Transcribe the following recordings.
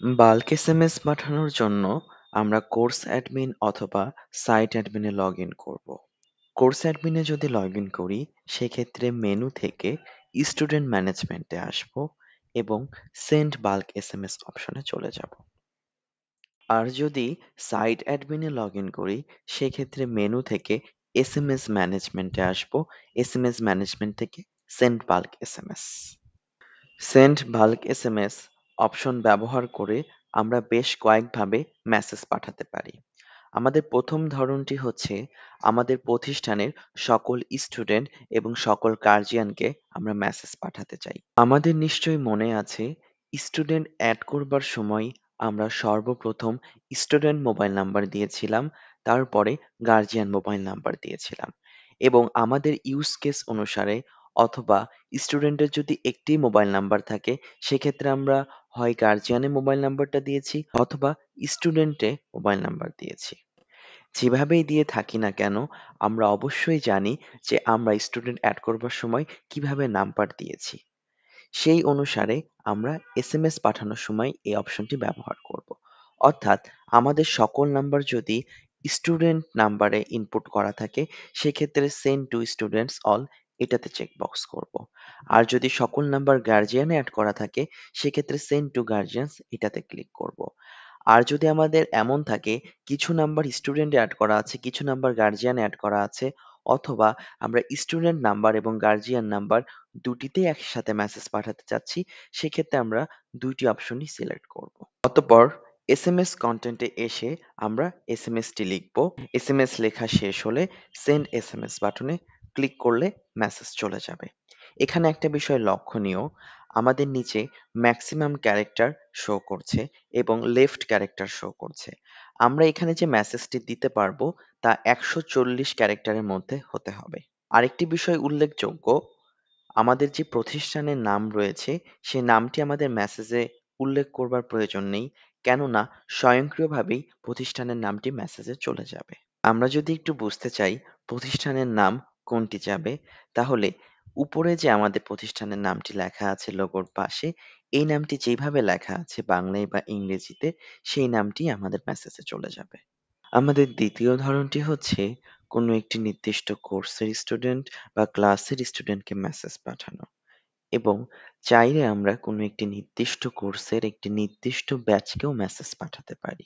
Bulk SMS পাঠানোর জন্য আমরা কোর্স অ্যাডমিন অথবা সাইট অ্যাডমিনে লগ ইন করব। কোর্স অ্যাডমিনে যদি লগ ইন করি সেক্ষেত্রে মেনু থেকে স্টুডেন্ট ম্যানেজমেন্টে আসব এবং সেন্ড বাল্ক এসএমএস অপশনে চলে যাব। আর যদি সাইট অ্যাডমিনে লগ ইন করি সেক্ষেত্রে মেনু থেকে এসএমএস ম্যানেজমেন্টে আসব, এসএমএস ম্যানেজমেন্ট থেকে send bulk SMS. Send bulk SMS option ব্যবহার করে আমরা বেশ কয়েকভাবে মেসেজ পাঠাতে পারি। আমাদের প্রথম ধরনটি হচ্ছে আমাদের প্রতিষ্ঠানের সকল স্টুডেন্ট এবং সকল গার্জিয়ানকে আমরা মেসেজ পাঠাতে চাই। আমাদের নিশ্চয়ই মনে আছে স্টুডেন্ট অ্যাড করবার সময় আমরা সর্বপ্রথম স্টুডেন্ট মোবাইল নাম্বার দিয়েছিলাম, তারপরে গার্জিয়ান মোবাইল নাম্বার দিয়েছিলাম এবং আমাদের ইউজ কেস অনুসারে অথবা স্টুডেন্টের যদি একটি মোবাইল নাম্বার থাকে সেক্ষেত্রে আমরা হয় গার্জিয়ানের মোবাইল নাম্বারটা দিয়েছি অথবা স্টুডেন্টে মোবাইল নাম্বার দিয়েছি। যেভাবেই দিয়ে থাকি না কেন আমরা অবশ্যই জানি যে আমরা স্টুডেন্ট অ্যাড করবার সময় কিভাবে নাম্বার দিয়েছি। সেই অনুসারে আমরা এসএমএস পাঠানোর সময় এই অপশনটি ব্যবহার করব। অর্থাৎ আমাদের সকল নাম্বার যদি স্টুডেন্ট নাম্বারে ইনপুট করা থাকে সেক্ষেত্রে সেন্ড টু স্টুডেন্টস অল এটাতে চেকবক্স করব। আর যদি সকল নাম্বার গার্জিয়ানে অ্যাড করা থাকে সেক্ষেত্রে সেন্ড টু গার্জিয়ানস এটাতে ক্লিক করব। আর যদি আমাদের এমন থাকে কিছু নাম্বার স্টুডেন্ট অ্যাড করা আছে, কিছু নাম্বার গার্জিয়ান অ্যাড করা আছে অথবা আমরা স্টুডেন্ট নাম্বার এবং গার্জিয়ান নাম্বার দুটিতেই একসাথে মেসেজ পাঠাতে চাচ্ছি, সেক্ষেত্রে আমরা দুইটি অপশনই সিলেক্ট করব। অতঃপর এসএমএস কন্টেন্টে এসে আমরা এসএমএসটি লিখব। এসএমএস লেখা শেষ হলে সেন্ড এসএমএস বাটনে ক্লিক করলে মেসেজ চলে যাবে। এখানে একটা বিষয় লক্ষণীয়, আমাদের নিচে ম্যাক্সিমাম ক্যারেক্টার শো করছে এবং লেফট ক্যারেক্টার শো করছে। আমরা এখানে যে মেসেজটি দিতে পারবো তা ১৪০ ক্যারেক্টারের মধ্যে হতে হবে। আরেকটি বিষয় উল্লেখযোগ্য, আমাদের যে প্রতিষ্ঠানের নাম রয়েছে সেই নামটি আমাদের মেসেজে উল্লেখ করবার প্রয়োজন নেই, কেননা স্বয়ংক্রিয়ভাবেই প্রতিষ্ঠানের নামটি মেসেজে চলে যাবে। আমরা যদি একটু বুঝতে চাই প্রতিষ্ঠানের নাম কোনটি যাবে, তাহলে উপরে যে আমাদের প্রতিষ্ঠানের নামটি লেখা আছে লোগোর পাশে, এই নামটি যেভাবে লেখা আছে বাংলায় বা ইংরেজিতে সেই নামটি আমাদের মেসেজে চলে যাবে। আমাদের দ্বিতীয় ধরনটি হচ্ছে কোনো একটি নির্দিষ্ট কোর্সের স্টুডেন্ট বা ক্লাসের স্টুডেন্টকে মেসেজ পাঠানো এবং চাইলে আমরা কোনো একটি নির্দিষ্ট কোর্সের একটি নির্দিষ্ট ব্যাচকেও মেসেজ পাঠাতে পারি।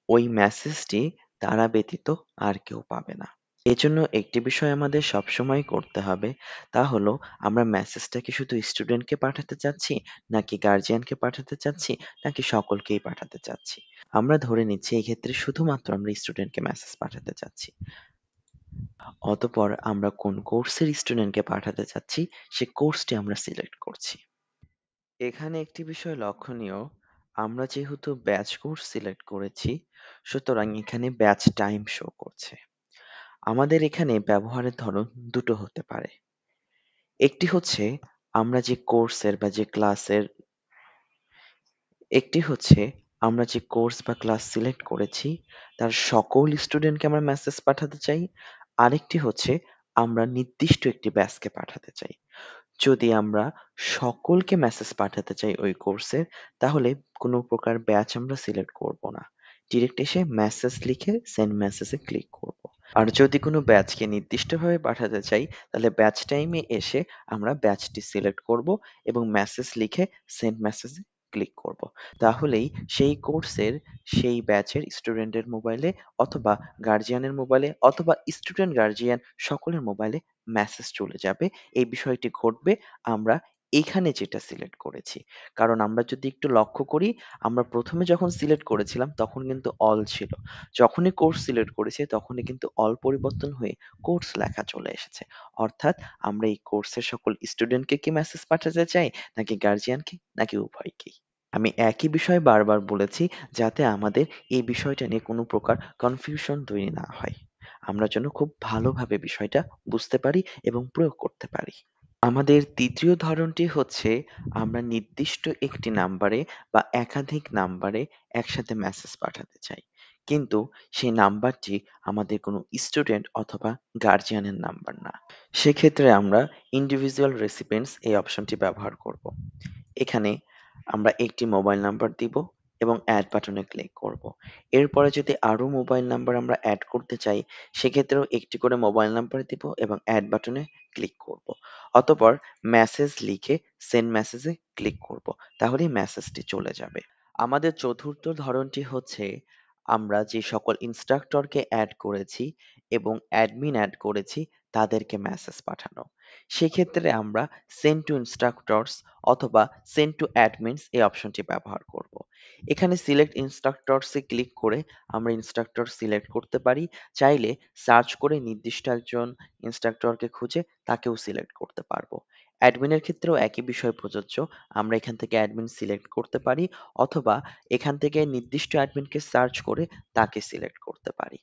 ওই মেসেজটি তারা ব্যতীত আর কেউ পাবে না। এজন্য একটি বিষয় আমাদের সবসময় করতে হবে, তা হলো আমরা মেসেজটা কি শুধু স্টুডেন্টকে পাঠাতে চাচ্ছি, নাকি গার্জিয়ানকে পাঠাতে চাচ্ছি, নাকি সকলকেই পাঠাতে চাচ্ছি। আমরা ধরে নিচ্ছি এই ক্ষেত্রে শুধুমাত্র আমরা স্টুডেন্টকে মেসেজ পাঠাতে চাচ্ছি। অতঃপর আমরা কোন কোর্সের স্টুডেন্টকে পাঠাতে চাচ্ছি সে কোর্সটি আমরা সিলেক্ট করছি। এখানে একটি বিষয় লক্ষণীয়, আমরা যেহেতু ব্যাচ কোর্স সিলেক্ট করেছি সুতরাং এখানে ব্যাচ টাইম শো করছে। আমাদের এখানে ব্যবহারের ধরন দুটো হতে পারে। একটি হচ্ছে আমরা যে কোর্সের বা যে ক্লাসের একটি হচ্ছে আমরা যে কোর্স বা ক্লাস সিলেক্ট করেছি তার সকল স্টুডেন্টকে আমরা মেসেজ পাঠাতে চাই। আরেকটি হচ্ছে আমরা নির্দিষ্ট একটি ব্যাচকে পাঠাতে চাই। যদি আমরা সকলকে মেসেজ পাঠাতে চাই ওই কোর্সের, তাহলে কোনো প্রকার ব্যাচ আমরা সিলেক্ট করব না। ডিরেক্ট এসে মেসেজ লিখে সেন্ড মেসেজে ক্লিক করব। আর যদি কোনো ব্যাচকে নির্দিষ্টভাবে পাঠাতে চাই তাহলে ব্যাচ টাইমে এসে আমরা ব্যাচটি সিলেক্ট করব এবং মেসেজ লিখে সেন্ড মেসেজে ক্লিক করব। তাহলেই সেই কোর্সের সেই ব্যাচের স্টুডেন্টের মোবাইলে অথবা গার্জিয়ানের মোবাইলে অথবা স্টুডেন্ট গার্জিয়ান সকলের মোবাইলে মেসেজ চলে যাবে। এই বিষয়টি ঘটবে আমরা এইখানে যেটা সিলেক্ট করেছি। কারণ আমরা যদি একটু লক্ষ্য করি আমরা প্রথমে যখন সিলেক্ট করেছিলাম তখন কিন্তু অল ছিল। যখনই কোর্স সিলেক্ট করেছি তখনই কিন্তু অল পরিবর্তন হয়ে কোর্স লেখা চলে এসেছে। অর্থাৎ আমরা এই কোর্সের সকল স্টুডেন্টকে কি মেসেজ পাঠাতে চাই নাকি গার্জিয়ানকে নাকি উভয়কেই। আমি একই বিষয় বারবার বলেছি যাতে আমাদের এই বিষয়টা নিয়ে কোনো প্রকার কনফিউশন তৈরি না হয়। আমরা যেন খুব ভালোভাবে বিষয়টা বুঝতে পারি এবং প্রয়োগ করতে পারি। আমাদের তৃতীয় ধরনটি হচ্ছে আমরা নির্দিষ্ট একটি নাম্বারে বা একাধিক নাম্বারে একসাথে মেসেজ পাঠাতে চাই। কিন্তু সেই নাম্বারটি আমাদের কোনো স্টুডেন্ট অথবা গার্জিয়ানের নাম্বার না। সেক্ষেত্রে আমরা ইন্ডিভিজুয়াল রেসিপিয়েন্টস এই অপশনটি ব্যবহার করব। এখানে আমরা একটি মোবাইল নাম্বার দিব এবং অ্যাড বাটনে ক্লিক করব। এরপরে যদি আরো মোবাইল নাম্বার আমরা অ্যাড করতে চাই, সেক্ষেত্রেও একটি করে মোবাইল নাম্বার দিব এবং অ্যাড বাটনে ক্লিক করব। অতঃপর মেসেজ লিখে সেন্ড মেসেজে ক্লিক করব। তাহলেই মেসেজটি চলে যাবে। আমাদের চতুর্থ ধরনটি হচ্ছে আমরা যে সকল ইনস্ট্রাক্টরকে অ্যাড করেছি এবং অ্যাডমিন অ্যাড করেছি তাদেরকে মেসেজ পাঠানো। সেক্ষেত্রে আমরা সেন্ড টু ইনস্ট্রাক্টরস অথবা সেন্ড টু অ্যাডমিনস এই অপশনটি ব্যবহার করব। এখানে সিলেক্ট ইনস্ট্রাক্টরস এ ক্লিক করে আমরা ইনস্ট্রাক্টর সিলেক্ট করতে পারি। চাইলে সার্চ করে নির্দিষ্ট একজন ইনস্ট্রাক্টরকে খুঁজে তাকেও সিলেক্ট করতে পারবো। অ্যাডমিনের ক্ষেত্রেও একই বিষয় প্রযোজ্য। আমরা এখান থেকে অ্যাডমিন সিলেক্ট করতে পারি অথবা এখান থেকে নির্দিষ্ট অ্যাডমিনকে সার্চ করে তাকে সিলেক্ট করতে পারি।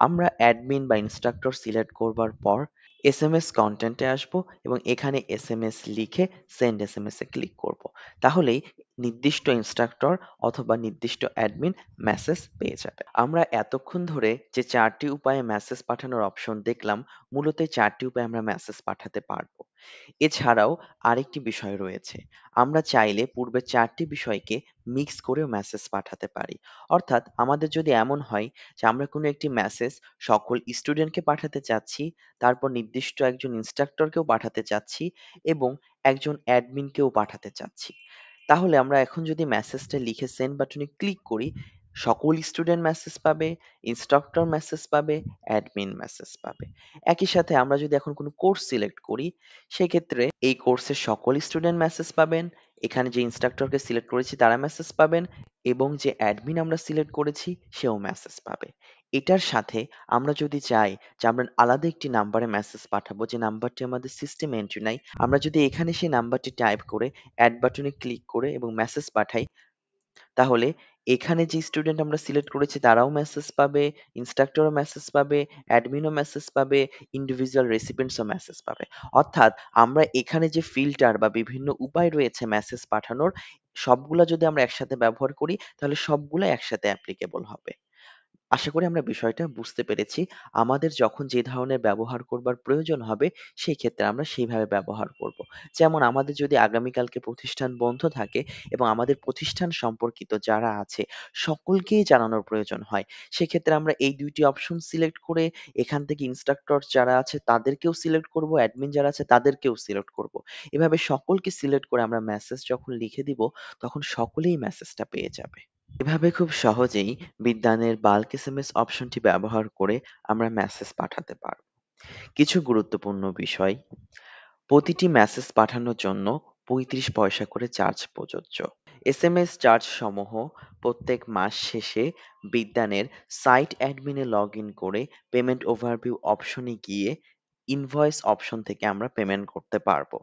আমরা অ্যাডমিন বা ইনস্ট্রাক্টর সিলেক্ট করবার পর এসএমএস কন্টেন্টে আসবো এবং এখানে এসএমএস লিখে সেন্ড এসএমএস এ ক্লিক করব। তাহলেই নির্দিষ্ট ইনস্ট্রাক্টর অথবা নির্দিষ্ট অ্যাডমিন মেসেজ পেয়ে যাবে। আমরা এতক্ষণ ধরে যে ৪ টি উপায়ে মেসেজ পাঠানোর অপশন দেখলাম, মূলত এই ৪ টি উপায়ে আমরা মেসেজ পাঠাতে পারবো। এছাড়াও আরেকটি বিষয় রয়েছে। আমরা চাইলে পূর্বের ৪ টি বিষয়কে মিক্স করেও মেসেজ পাঠাতে পারি। অর্থাৎ আমাদের যদি এমন হয় যে আমরা কোনো একটি মেসেজ সকল স্টুডেন্টকে পাঠাতে চাচ্ছি, তারপর নির্দিষ্ট একজন ইনস্ট্রাক্টরকেও পাঠাতে চাচ্ছি এবং একজন অ্যাডমিনকেও পাঠাতে চাচ্ছি। তাহলে আমরা এখন যদি মেসেজটা লিখে সেন্ড বাটনে ক্লিক করি, সকল স্টুডেন্ট মেসেজ পাবে, ইনস্ট্রাক্টর মেসেজ পাবে, অ্যাডমিন মেসেজ পাবে। একই সাথে আমরা যদি এখন কোনো কোর্স সিলেক্ট করি, সেক্ষেত্রে এই কোর্সের সকল স্টুডেন্ট মেসেজ পাবেন, এখানে যে ইনস্ট্রাক্টরকে সিলেক্ট করেছি তারা মেসেজ পাবেন এবং যে অ্যাডমিন আমরা সিলেক্ট করেছি সেও মেসেজ পাবে। এটার সাথে আমরা যদি চাই যে আমরা আলাদা একটি নাম্বারে মেসেজ পাঠাবো যে নাম্বারটি আমাদের সিস্টেমে এন্ট্রি নাই, আমরা যদি এখানে সেই নাম্বারটি টাইপ করে অ্যাড বাটনে ক্লিক করে এবং মেসেজ পাঠাই, তাহলে এখানে যে স্টুডেন্ট আমরা সিলেক্ট করেছি তারাও মেসেজ পাবে, ইনস্ট্রাক্টরও মেসেজ পাবে, অ্যাডমিনও মেসেজ পাবে, ইন্ডিভিজুয়াল রেসিপিয়েন্টসও মেসেজ পাবে। অর্থাৎ আমরা এখানে যে ফিল্টার বা বিভিন্ন উপায় রয়েছে মেসেজ পাঠানোর, সবগুলা যদি আমরা একসাথে ব্যবহার করি তাহলে সবগুলা একসাথে অ্যাপ্লিকেবল হবে। আশা করি আমরা বিষয়টা বুঝতে পেরেছি। আমাদের যখন যে ধরনের ব্যবহার করবার প্রয়োজন হবে, সেই ক্ষেত্রে আমরা সেইভাবে ব্যবহার করব। যেমন আমাদের যদি আগামীকালকে প্রতিষ্ঠান বন্ধ থাকে এবং আমাদের প্রতিষ্ঠান সম্পর্কিত যারা আছে সকলকেই জানানোর প্রয়োজন হয়, সেক্ষেত্রে আমরা এই ২ টি অপশন সিলেক্ট করে এখান থেকে ইনস্ট্রাক্টর যারা আছে তাদেরকেও সিলেক্ট করব, অ্যাডমিন যারা আছে তাদেরকেও সিলেক্ট করব। এভাবে সকলকে সিলেক্ট করে আমরা মেসেজ যখন লিখে দিব, তখন সকলেই মেসেজটা পেয়ে যাবে। এভাবে খুব সহজেই বিজ্ঞানের বাল্ক এসএমএস অপশনটি ব্যবহার করে আমরা মেসেজ পাঠাতে পারব। কিছু গুরুত্বপূর্ণ বিষয়, প্রতিটি মেসেজ পাঠানোর জন্য ৩৫ পয়সা করে চার্জ প্রযোজ্য। এসএমএস চার্জ সমূহ প্রত্যেক মাস শেষে বিজ্ঞানের সাইট অ্যাডমিনে লগ ইন করে পেমেন্ট ওভারভিউ অপশনে গিয়ে ইনভয়েস অপশন থেকে আমরা পেমেন্ট করতে পারবো।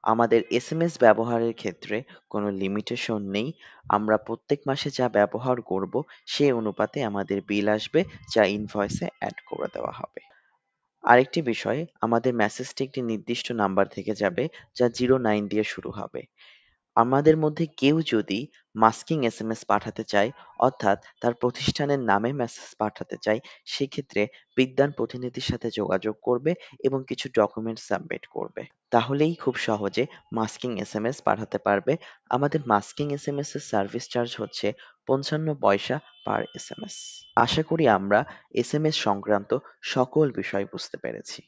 আমাদের এসএমএস ব্যবহারের ক্ষেত্রে কোনো লিমিটেশন নেই। আমরা প্রত্যেক মাসে যা ব্যবহার করব সেই অনুপাতে আমাদের বিল আসবে যা ইনভয়েসে অ্যাড করে দেওয়া হবে। আরেকটি বিষয়, আমাদের মেসেজটি একটি নির্দিষ্ট নাম্বার থেকে যাবে যা 09 দিয়ে শুরু হবে। আমাদের মধ্যে কেউ যদি মাস্কিং এসএমএস পাঠাতে চায়, অর্থাৎ তার প্রতিষ্ঠানের নামে মেসেজ পাঠাতে চায়, সেক্ষেত্রে বিজ্ঞান প্রতিনিধির সাথে যোগাযোগ করবে এবং কিছু ডকুমেন্ট সাবমিট করবে। তাহলেই খুব সহজে মাস্কিং এসএমএস পাঠাতে পারবে। আমাদের মাস্কিং এসএমএস এর সার্ভিস চার্জ হচ্ছে ৫৫ পয়সা পার এসএমএস। আশা করি আমরা এসএমএস সংক্রান্ত সকল বিষয় বুঝতে পেরেছি।